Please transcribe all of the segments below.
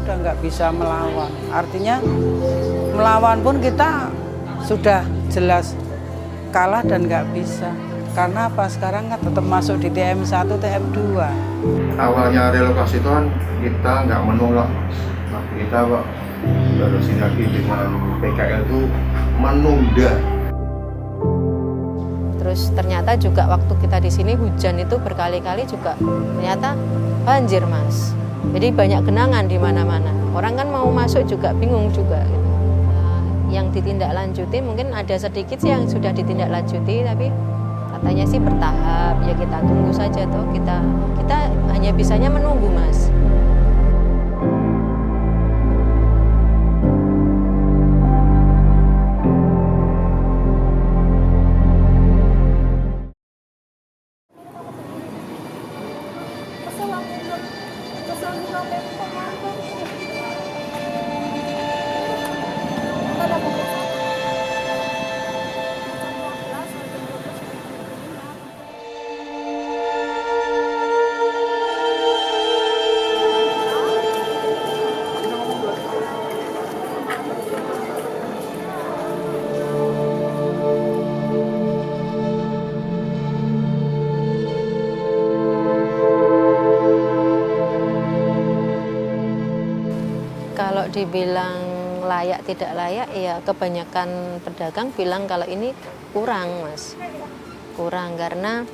udah nggak bisa melawan. Artinya melawan pun kita sudah jelas kalah dan nggak bisa. Karena apa, sekarang kan tetap masuk di TM1, TM2. Awalnya relokasi itu kan kita nggak menolak, tapi kita Pak bersinergi dengan PKL itu menunda. Terus ternyata juga waktu kita di sini hujan itu berkali-kali juga ternyata banjir, Mas. Jadi banyak genangan di mana-mana. Orang kan mau masuk juga bingung juga gitu. Yang ditindaklanjuti mungkin ada sedikit sih yang sudah ditindaklanjuti, tapi katanya sih bertahap. Ya kita tunggu saja toh. Kita hanya bisanya menunggu, Mas. Kalau dibilang layak tidak layak, ya kebanyakan pedagang bilang kalau ini kurang, Mas. Kurang karena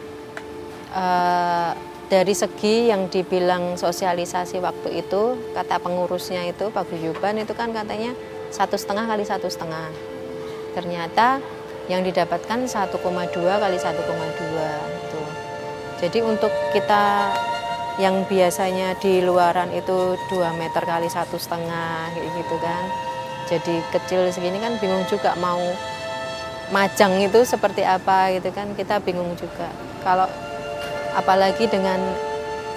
dari segi yang dibilang sosialisasi waktu itu, kata pengurusnya itu Pak Guyuban itu kan katanya 1,5 kali 1,5. Ternyata yang didapatkan 1,2 kali 1,2 itu. Jadi untuk kita yang biasanya di luaran itu 2 meter kali 1,5 gitu kan. Jadi kecil segini kan bingung juga mau majang itu seperti apa gitu kan, kita bingung juga. Kalau apalagi dengan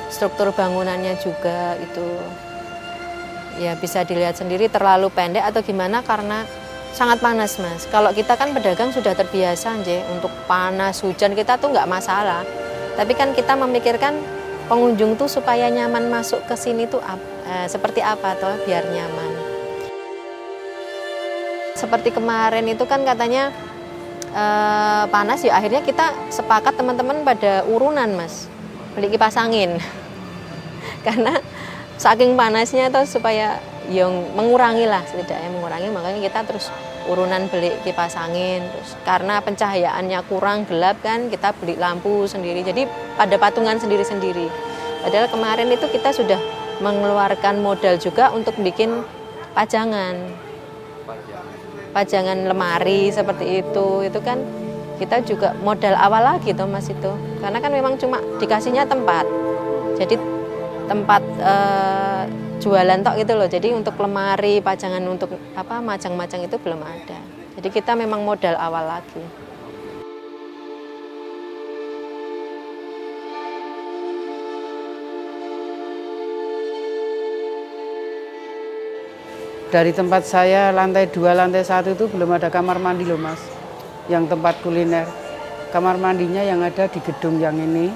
struktur bangunannya juga itu ya bisa dilihat sendiri terlalu pendek atau gimana karena sangat panas, Mas. Kalau kita kan pedagang sudah terbiasa nje untuk panas, hujan kita tuh nggak masalah. Tapi kan kita memikirkan pengunjung tuh supaya nyaman masuk ke sini tuh seperti apa toh biar nyaman. Seperti kemarin itu kan katanya panas ya, akhirnya kita sepakat teman-teman pada urunan, Mas, beli kipas angin. Karena saking panasnya tuh supaya yang mengurangi lah, setidaknya mengurangi, makanya kita terus urunan beli kipas angin. Terus karena pencahayaannya kurang gelap kan, kita beli lampu sendiri. Jadi pada patungan sendiri-sendiri. Padahal kemarin itu kita sudah mengeluarkan modal juga untuk bikin pajangan lemari seperti itu kan kita juga modal awal lagi toh, Mas, itu. Karena kan memang cuma dikasihnya tempat. Jadi tempat jualan tok gitu loh. Jadi untuk lemari, pajangan untuk macang-macang itu belum ada. Jadi kita memang modal awal lagi. Dari tempat saya lantai 2, lantai 1 itu belum ada kamar mandi loh, Mas. Yang tempat kuliner. Kamar mandinya yang ada di gedung yang ini.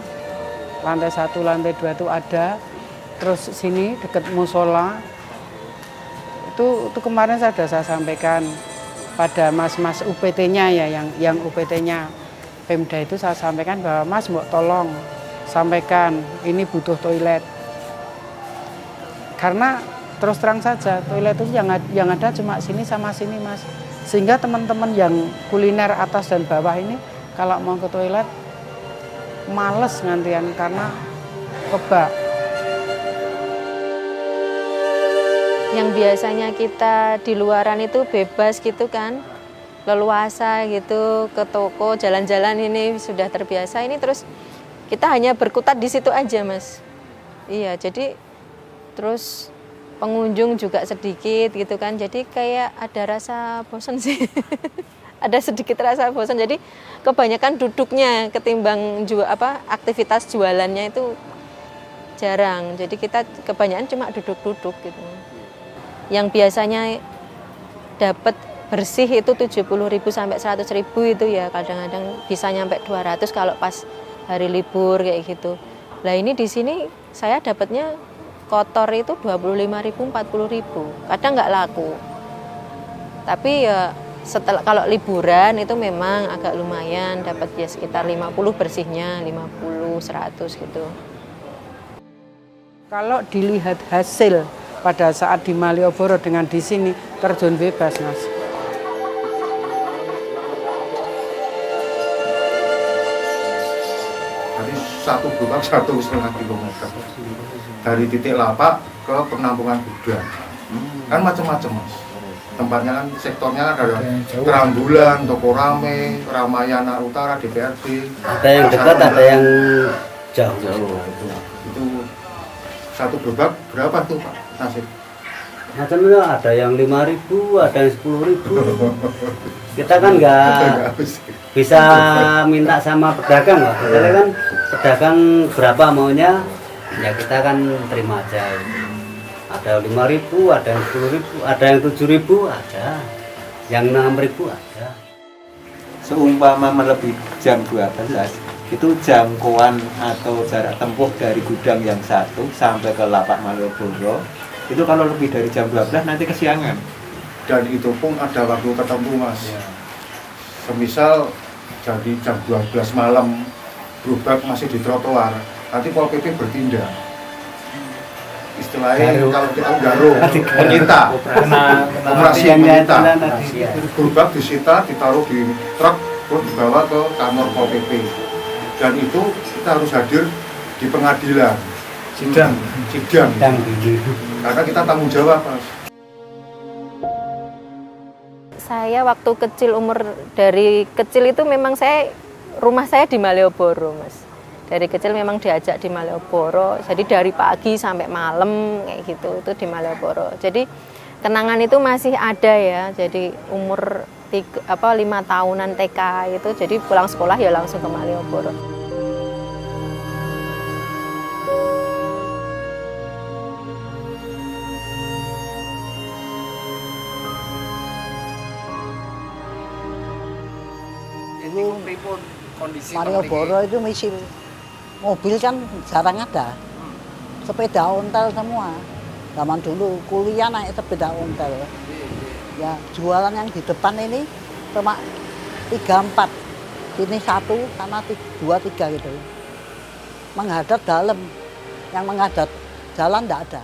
Lantai 1, lantai 2 itu ada. Terus sini dekat musola. Itu kemarin saya sampaikan pada mas-mas UPT-nya ya, yang UPT-nya Pemda itu saya sampaikan bahwa Mas mau tolong sampaikan ini butuh toilet. Karena terus terang saja, toilet itu yang ada cuma sini sama sini, Mas. Sehingga teman-teman yang kuliner atas dan bawah ini kalau mau ke toilet males ngantrian karena kebak. Yang biasanya kita di luaran itu bebas gitu kan, leluasa gitu, ke toko, jalan-jalan ini sudah terbiasa. Ini terus kita hanya berkutat di situ aja, Mas. Iya, jadi terus pengunjung juga sedikit gitu kan, jadi kayak ada rasa bosan sih. Ada sedikit rasa bosan, jadi kebanyakan duduknya ketimbang aktivitas jualannya itu jarang. Jadi kita kebanyakan cuma duduk-duduk gitu. Yang biasanya dapat bersih itu 70.000 sampai 100.000 itu ya, kadang-kadang bisa nyampe 200 kalau pas hari libur kayak gitu. Lah ini di sini saya dapatnya kotor itu 25.000, 40.000. Kadang nggak laku. Tapi ya setelah kalau liburan itu memang agak lumayan, dapat ya sekitar 50 bersihnya, 50, 100 gitu. Kalau dilihat hasil pada saat di Malioboro dengan di sini, terjun bebas, Mas. Jadi satu gerobak 1,5 kilometer dari titik lapak ke penampungan kuda. Kan macam-macam, Mas. Tempatnya kan, sektornya kan ada Kerambulan, Toko Rame, Ramayana Utara, DPRD. Ada yang dekat, ada yang jauh. Itu satu gerobak berapa tuh Pak Nasib? Macamnya ada yang 5.000, ada yang 10.000. Kita kan nggak bisa minta sama pedagang, Pak. Misalnya kan pedagang berapa maunya, ya kita kan terima aja. Ada 5.000, ada yang 10.000, ada yang 7.000, ada yang 6.000, ada. Seumpama melebihi jam 12, itu jangkauan atau jarak tempuh dari gudang yang satu sampai ke lapak Malioboro, itu kalau lebih dari jam 12 nanti kesiangan. Dan itu pun ada waktu tertentu, Mas. Semisal jadi jam 12 malam gerobak masih di trotoar, nanti Pol PP bertindak. Istilahnya kalau kita garo, menyita, operasi menyita. Gerobak disita, ditaruh di truk, terus dibawa ke kantor Pol PP. Dan itu kita harus hadir di pengadilan, sidang. Karena kita tanggung jawab, Mas. Saya waktu kecil, dari kecil itu memang rumah saya di Malioboro, Mas. Dari kecil memang diajak di Malioboro, jadi dari pagi sampai malam kayak gitu itu di Malioboro. Jadi kenangan itu masih ada ya. Jadi umur 5 tahunan TK itu, jadi pulang sekolah ya langsung ke Malioboro. Malioboro itu misil. Mobil kan jarang ada. Sepeda ontel semua. Zaman dulu kuliah naik sepeda ontel. Ya, jualan yang di depan ini cuma 3-4. Sini 1, sana 2-3 gitu. Menghadap dalam. Yang menghadap jalan enggak ada.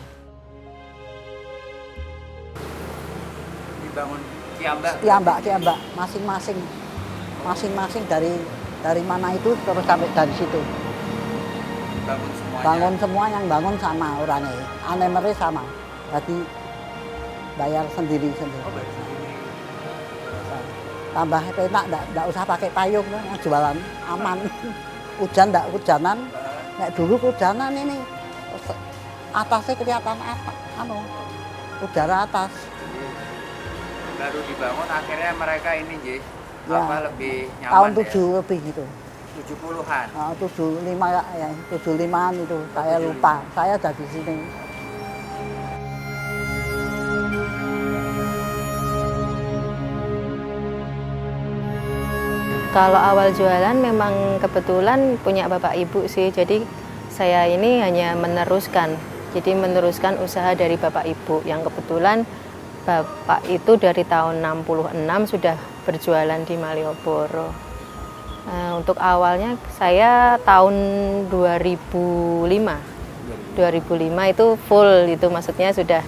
Dibangun kiambak. Kiambak, masing-masing dari mana itu terus sampai dari situ. Bangun semua, yang bangun sama orangnya, anemernya sama, jadi bayar sendiri. Tambah enak, enggak usah pakai payung, yang jualan aman. Hujan enggak hujanan, nek dulu hujanan ini atasnya kelihatan udara atas. Baru dibangun akhirnya mereka ini Ya, lebih nyaman. Tahun 7 ya? lebih gitu. 70-an. 75-an itu, saya lupa. Saya ada di sini. Kalau awal jualan memang kebetulan punya bapak ibu sih, jadi saya ini hanya meneruskan. Jadi meneruskan usaha dari bapak ibu yang kebetulan bapak itu dari tahun 66 sudah berjualan di Malioboro. Untuk awalnya saya tahun 2005 itu full itu, maksudnya sudah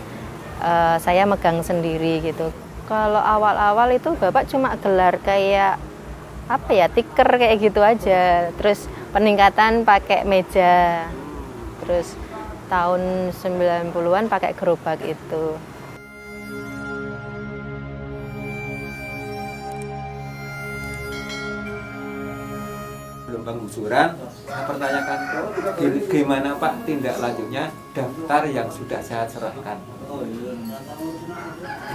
saya megang sendiri gitu. Kalau awal-awal itu bapak cuma gelar kayak tiker kayak gitu aja. Terus peningkatan pakai meja. Terus tahun 90-an pakai gerobak itu. Belum penggusuran, saya pertanyakan gimana Pak tindak lanjutnya daftar yang sudah saya serahkan.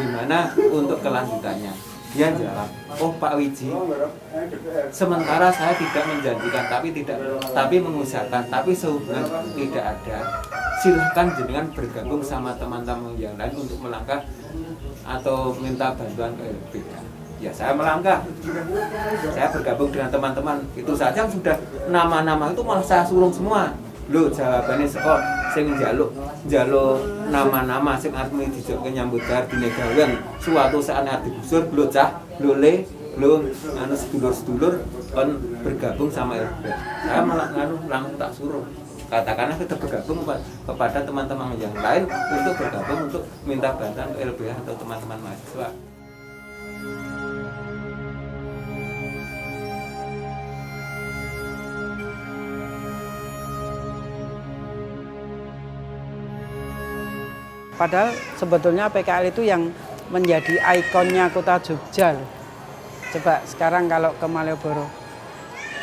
Gimana untuk kelanjutannya? Dia jawab, oh Pak Wiji, sementara saya tidak menjanjikan, tapi mengusahakan, tapi sehubungan tidak ada, silahkan jenengan bergabung sama teman-teman yang lain untuk melangkah atau minta bantuan ke LPK. Ya saya melangkah, saya bergabung dengan teman-teman, itu saja sudah nama-nama itu malah saya sulung semua. Loh jawabannya sing njaluk nama-nama sing arep dijokke nyambut gawe dine gawean suatu saat arep digusur lho cah lho le lho anu sedulur-sedulur kon bergabung sama LBH. Saya malah langsung tak suruh. Katakanlah kita bergabung kepada teman-teman yang lain untuk bergabung untuk minta bantuan ke LBH atau teman-teman mahasiswa. Padahal sebetulnya PKL itu yang menjadi ikonnya kota Jogja. Coba sekarang kalau ke Malioboro,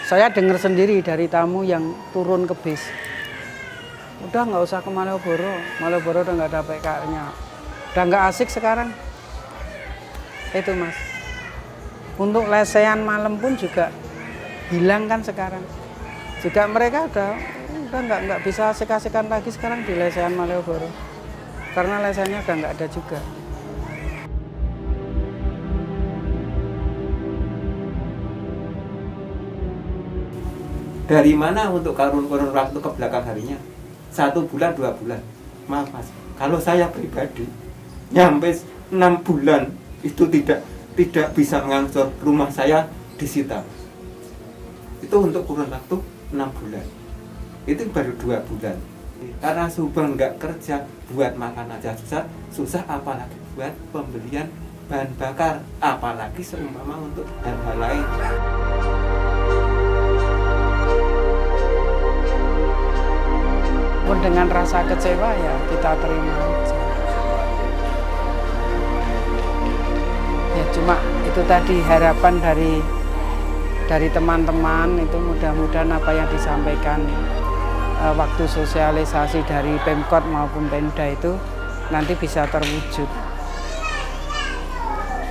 saya dengar sendiri dari tamu yang turun ke bis. Udah nggak usah ke Malioboro udah nggak ada PKL-nya. Udah nggak asik sekarang. Itu Mas. Untuk lesehan malam pun juga hilang kan sekarang. Juga mereka udah nggak bisa asik-asikan lagi sekarang di lesehan Malioboro. Karena lesannya udah nggak ada juga. Dari mana untuk kurun waktu ke belakang harinya? 1 bulan, 2 bulan. Maaf Mas, kalau saya pribadi nyampe 6 bulan itu tidak bisa mengangsur rumah saya disita. Itu untuk kurun waktu 6 bulan. Itu baru 2 bulan. Karena Subang nggak kerja, buat makan aja susah apalagi buat pembelian bahan bakar, apalagi seumpama untuk hal-hal lain. Pun dengan rasa kecewa ya kita terima aja. Ya cuma itu tadi harapan dari teman-teman itu mudah-mudahan apa yang disampaikan waktu sosialisasi dari Pemkot maupun Pemda itu nanti bisa terwujud.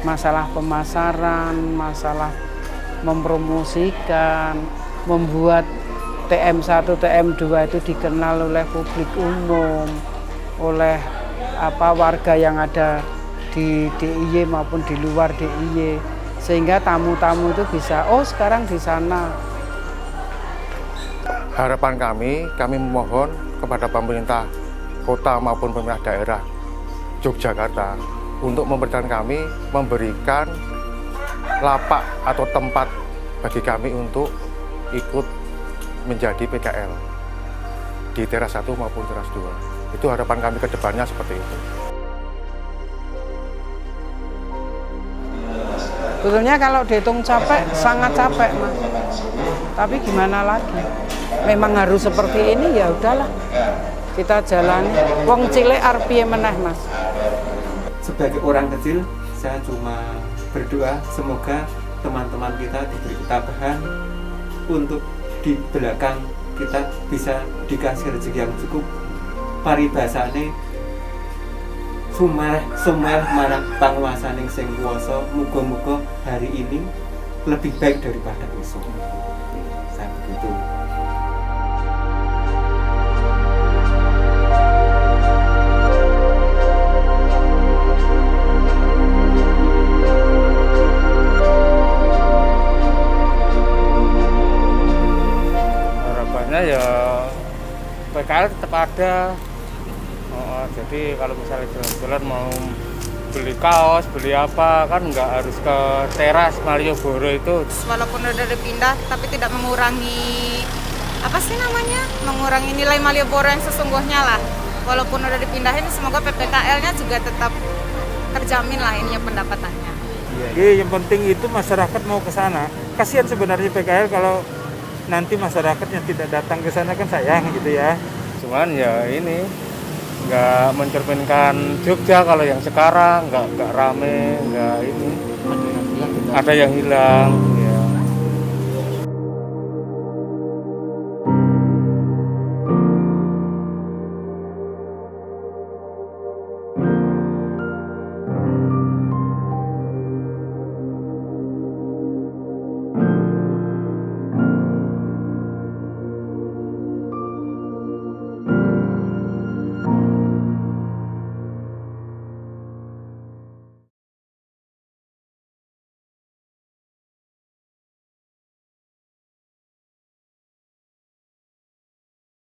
Masalah pemasaran, masalah mempromosikan, membuat TM1, TM2 itu dikenal oleh publik umum, oleh warga yang ada di DIY maupun di luar DIY, sehingga tamu-tamu itu bisa, oh sekarang di sana. Harapan kami memohon kepada pemerintah kota maupun pemerintah daerah Yogyakarta untuk memberikan lapak atau tempat bagi kami untuk ikut menjadi PKL di teras 1 maupun teras 2. Itu harapan kami ke depannya seperti itu. Sebetulnya kalau dihitung capek, sangat capek Mas. Tapi gimana lagi? Memang harus seperti ini ya udahlah. Kita jalani. Wong cilik arep piye meneh Mas? Sebagai orang kecil, saya cuma berdoa semoga teman-teman kita diberi ketabahan untuk di belakang kita bisa dikasih rezeki yang cukup. Paribasane sumer marang panguwasaning sing kuwasa, muga-muga hari ini lebih baik daripada besok. Saya begitu. Ya PKL tetap ada. Jadi kalau misalnya jalan-jalan mau beli kaos, beli apa kan nggak harus ke teras Malioboro itu. Walaupun udah dipindah tapi tidak mengurangi mengurangi nilai Malioboro yang sesungguhnya lah. Walaupun udah dipindahin, semoga PPKL-nya juga tetap terjamin lah ininya pendapatannya. Jadi yang penting itu masyarakat mau ke sana. Kasihan sebenarnya PKL kalau nanti masyarakat yang tidak datang ke sana kan sayang gitu ya. Cuman ya ini nggak mencerminkan Jogja kalau yang sekarang nggak rame, nggak ini. Ada yang hilang.